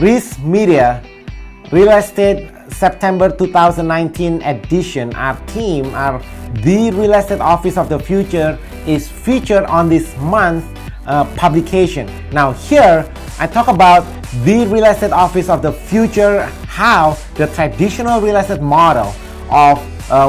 RIS Media Real Estate September 2019 edition. Our team, the Real Estate Office of the Future, is featured on this month's publication. Now here I talk about the Real Estate Office of the Future, how the traditional real estate model of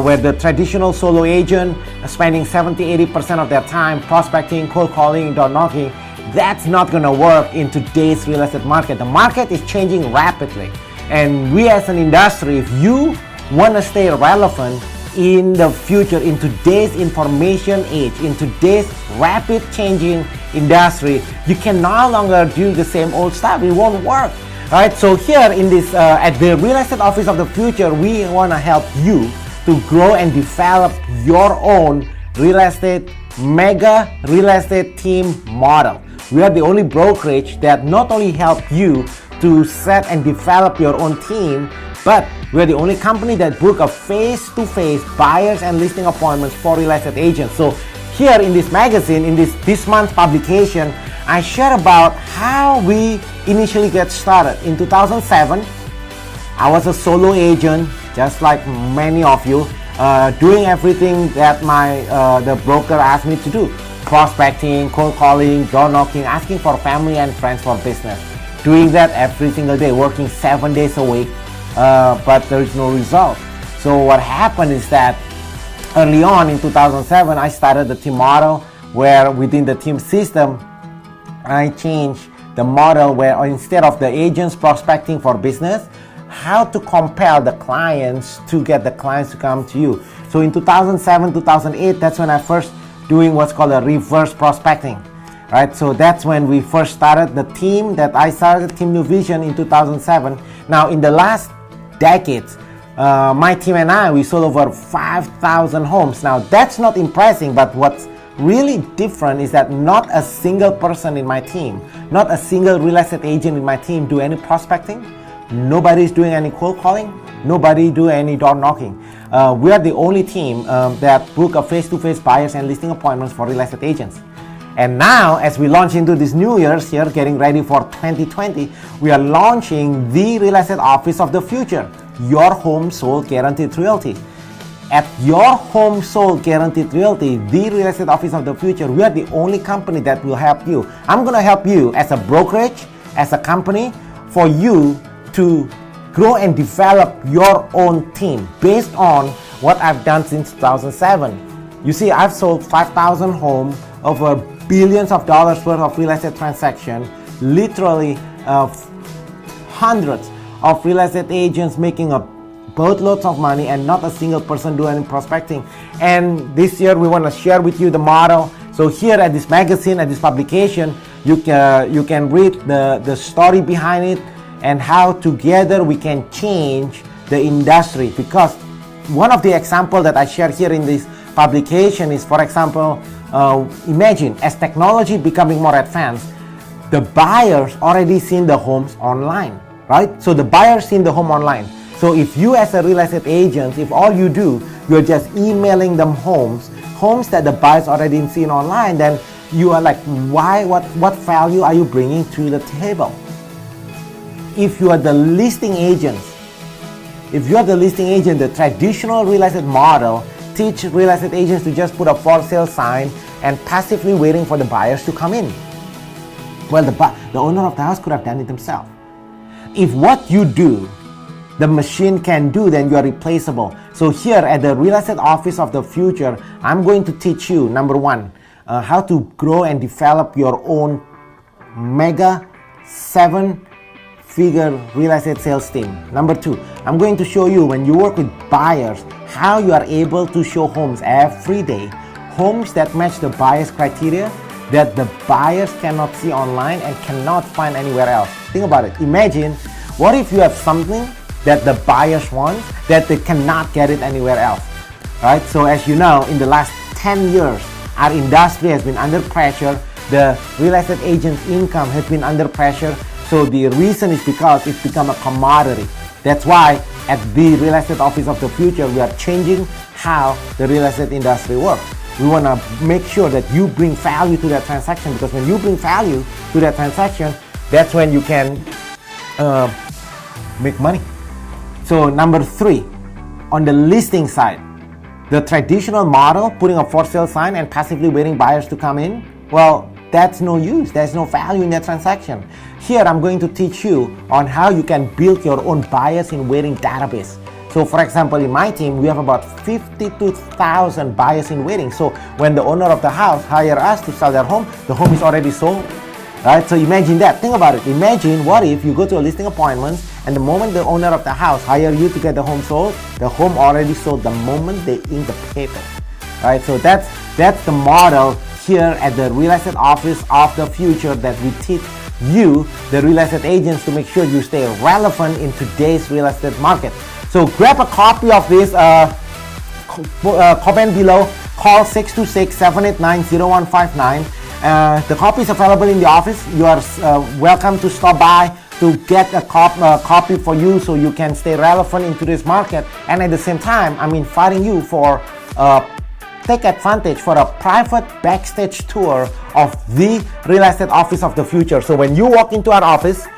where the traditional solo agent spending 70-80% of their time prospecting, cold calling, door knocking, that's not going to work in today's real estate market. The market is changing rapidly, and we as an industry, if you want to stay relevant in the future, in today's information age, in today's rapid changing industry, you can no longer do the same old stuff. It won't work. All right, so here in this at the Real Estate Office of the Future, we want to help you to grow and develop your own mega real estate team model. We are the only brokerage that not only help you to set and develop your own team, but we're the only company that book a face-to-face buyers and listing appointments for real estate agents. So here in this magazine, in this month's publication, I share about how we initially get started. In 2007, I was a solo agent, just like many of you, doing everything that the broker asked me to do. Prospecting, cold calling, door knocking, asking for family and friends for business. Doing that every single day, working 7 days a week, but there is no result. So what happened is that early on in 2007, I started the team model, where within the team system, I changed the model where instead of the agents prospecting for business, how to compel the clients to get the clients to come to you. So in 2007, 2008, that's when I first doing what's called a reverse prospecting. Right, so that's when we first started the team that I started, Team New Vision, in 2007. Now in the last decades, my team and I, we sold over 5,000 homes. Now that's not impressive, but what's really different is that not a single person in my team, not a single real estate agent in my team do any prospecting. Nobody is doing any cold calling. Nobody do any door knocking. We are the only team that book a face-to-face buyers and listing appointments for real estate agents. And now, as we launch into this new year's here, getting ready for 2020, we are launching the Real Estate Office of the Future, Your Home Sold Guaranteed Realty. At Your Home Sold Guaranteed Realty, the Real Estate Office of the Future, we are the only company that will help you. I'm going to help you as a brokerage, as a company, for you to grow and develop your own team based on what I've done since 2007. You see, I've sold 5,000 homes, over billions of dollars worth of real estate transaction, literally hundreds of real estate agents making a boatloads of money and not a single person doing any prospecting. And this year we want to share with you the model. So here at this magazine, at this publication, you can read the story behind it and how together we can change the industry. Because one of the examples that I share here in this publication is, for example, imagine as technology becoming more advanced, the buyers already seen the homes online, right? So the buyers seen the home online. So if you as a real estate agent, if all you do, you're just emailing them homes that the buyers already seen online, then you are like, what value are you bringing to the table? If you are the listing agent, the traditional real estate model teach real estate agents to just put a for sale sign and passively waiting for the buyers to come in. Well, the owner of the house could have done it themselves. If what you do, the machine can do, then you are replaceable. So here at the Real Estate Office of the Future, I'm going to teach you, number one, how to grow and develop your own mega 7-figure real estate sales team. Number two, I'm going to show you when you work with buyers, how you are able to show homes every day, homes that match the buyer's criteria that the buyers cannot see online and cannot find anywhere else. Think about it. Imagine, what if you have something that the buyers want that they cannot get it anywhere else, right? So as you know, in the last 10 years, our industry has been under pressure. The real estate agent's income has been under pressure. So the reason is because it's become a commodity. That's why at the Real Estate Office of the Future, we are changing how the real estate industry works. We want to make sure that you bring value to that transaction, because when you bring value to that transaction, that's when you can make money. So number 3, on the listing side, the traditional model, putting a for sale sign and passively waiting buyers to come in, well, that's no use. There's no value in that transaction. Here, I'm going to teach you on how you can build your own buyers in waiting database. So for example, in my team, we have about 52,000 buyers in waiting. So when the owner of the house hires us to sell their home, the home is already sold. Right? So imagine that. Think about it. Imagine what if you go to a listing appointment and the moment the owner of the house hires you to get the home sold, the home already sold the moment they ink the paper. Right? So that's the model here at the Real Estate Office of the Future that we teach you, the real estate agents, to make sure you stay relevant in today's real estate market. So grab a copy of this, comment below, call 626-789-0159. The copy is available in the office. You are welcome to stop by to get a copy for you so you can stay relevant in today's market. And at the same time, I'm inviting you for take advantage for a private backstage tour of the Real Estate Office of the Future. So when you walk into our office,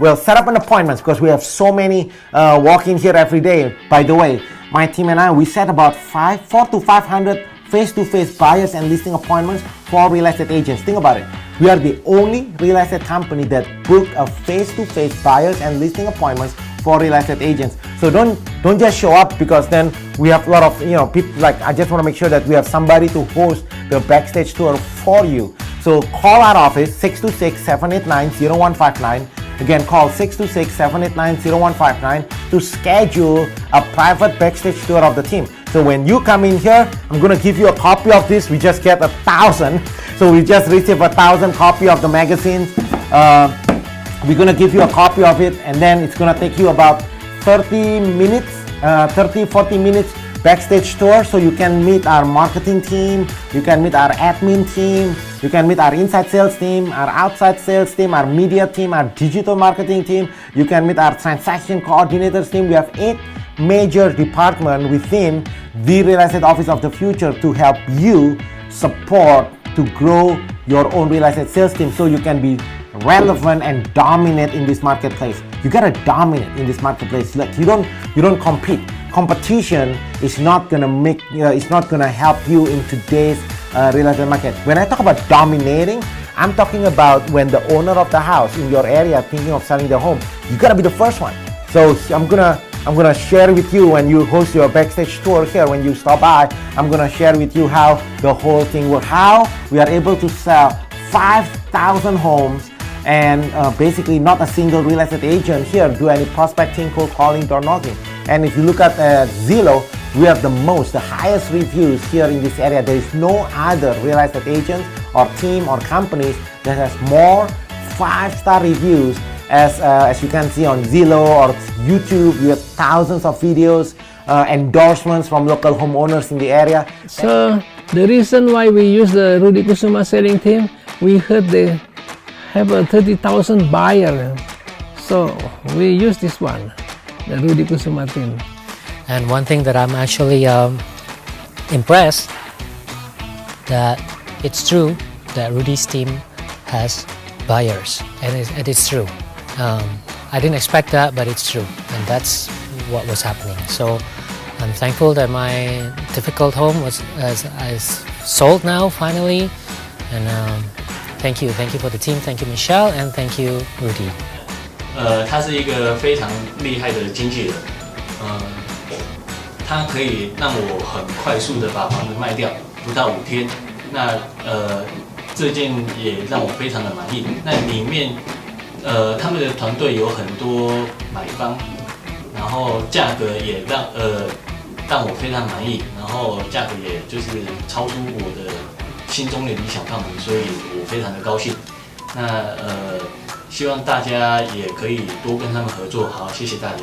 we'll set up an appointment because we have so many walk in here every day. By the way, my team and I, we set about 400 to 500 face-to-face buyers and listing appointments for real estate agents. Think about it. We are the only real estate company that book a face-to-face buyers and listing appointments for real estate agents. So don't just show up, because then we have a lot of people like, I just want to make sure that we have somebody to host the backstage tour for you. So call our office 626-789-0159. Again, call 626-789-0159 to schedule a private backstage tour of the team. So when you come in here, I'm going to give you a copy of this. We just get 1,000. So we just received 1,000 copy of the magazines. We're going to give you a copy of it, and then it's going to take you about 40 minutes backstage tour, so you can meet our marketing team, you can meet our admin team, you can meet our inside sales team, our outside sales team, our media team, our digital marketing team, you can meet our transaction coordinators team. We have 8 major departments within the Real Estate Office of the Future to help you support to grow your own real estate sales team so you can be relevant and dominate in this marketplace. You gotta dominate in this marketplace. Like you don't compete. Competition is not gonna it's not gonna help you in today's real estate market. When I talk about dominating, I'm talking about when the owner of the house in your area thinking of selling their home, you gotta be the first one. So I'm gonna share with you when you host your backstage tour here, when you stop by, I'm gonna share with you how the whole thing works, how we are able to sell 5,000 homes and basically not a single real estate agent here do any prospecting, cold calling, door knocking. And if you look at Zillow, we have the highest reviews here in this area. There is no other real estate agent or team or companies that has more 5-star reviews as you can see on Zillow or YouTube. We have thousands of videos, endorsements from local homeowners in the area. So the reason why we use the Rudy Kusuma selling team, we heard they have a 30,000 buyer. So we use this one, the Rudy Kusuma team. And one thing that I'm actually impressed that it's true that Rudy's team has buyers, and it's true. I didn't expect that, but it's true, and that's what was happening. So I'm thankful that my difficult home was sold now finally, and thank you for the team, thank you Michelle, and thank you Rudy. 他是一个非常厉害的经纪人，他可以让我很快速的把房子卖掉，不到5天。那这件也让我非常的满意。那里面他们的团队有很多买方，然后价格也让我非常满意，然后价格也就是超出我的心中的理想范围，所以我非常的高兴。那希望大家也可以多跟他们合作。好，谢谢大家。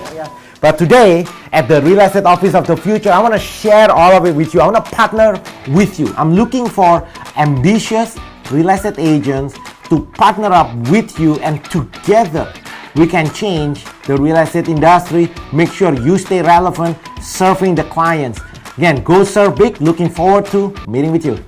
But today, at the Real Estate Office of the Future, I want to share all of it with you. I want to partner with you. I'm looking for ambitious real estate agents to partner up with you, and together we can change the real estate industry. Make sure you stay relevant, serving the clients. Again, go serve big. Looking forward to meeting with you.